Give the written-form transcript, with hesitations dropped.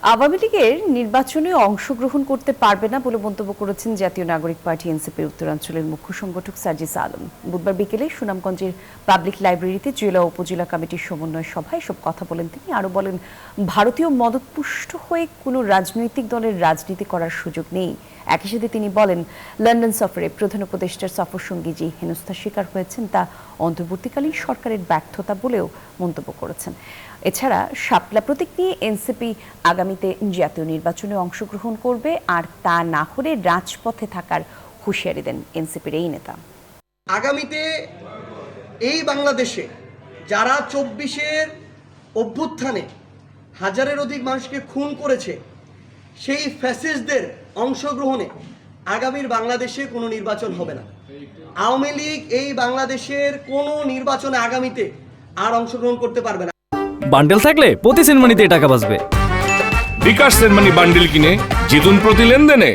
আওয়ামী লীগের নির্বাচনে অংশগ্রহণ করতে পারবে না বলে মন্তব্য করেছেন জাতীয় নাগরিক পার্টি এনসিপির উত্তরাঞ্চলের মুখ্য সংগঠক সার্জিস আলম। বুধবার বিকেলে সুনামগঞ্জের পাবলিক লাইব্রেরিতে জেলা ও উপজেলা কমিটির সমন্বয় সভায় এসব কথা বলেন তিনি। আরও বলেন, ভারতীয় মদতপুষ্ট হয়ে কোনো রাজনৈতিক দলের রাজনীতি করার সুযোগ নেই। একই সাথে তিনি বলেন, লন্ডন সফরে প্রধান উপদেষ্টার সফরসঙ্গী যে হেনস্থার শিকার হয়েছেন তা অন্তর্বর্তীকালীন সরকারের ব্যর্থতা বলেও মন্তব্য করেছেন। এছাড়া শাপলা প্রতীক নিয়ে এনসিপি আগামীতে জাতীয় নির্বাচনে অংশগ্রহণ করবে, আর তা না হলে রাজপথে থাকার হুঁশিয়ারি দেন এনসিপির এই নেতা। আগামীতে এই বাংলাদেশে যারা 24-এর অভ্যুত্থানে হাজারের অধিক মানুষকে খুন করেছে, সেই ফ্যাসিস্টদের অংশগ্রহণে আগামীর বাংলাদেশে কোনো নির্বাচন হবে না। আওয়ামী লীগ এই বাংলাদেশের কোনো নির্বাচনে আগামীতে আর অংশগ্রহণ করতে পারবে না। বান্ডেল থাকলে প্রতি সেনমানিতে টাকা বাঁচবে। বিকাশ সেনমানি বান্ডেল কিনে জিতুন প্রতি লেনদেনে।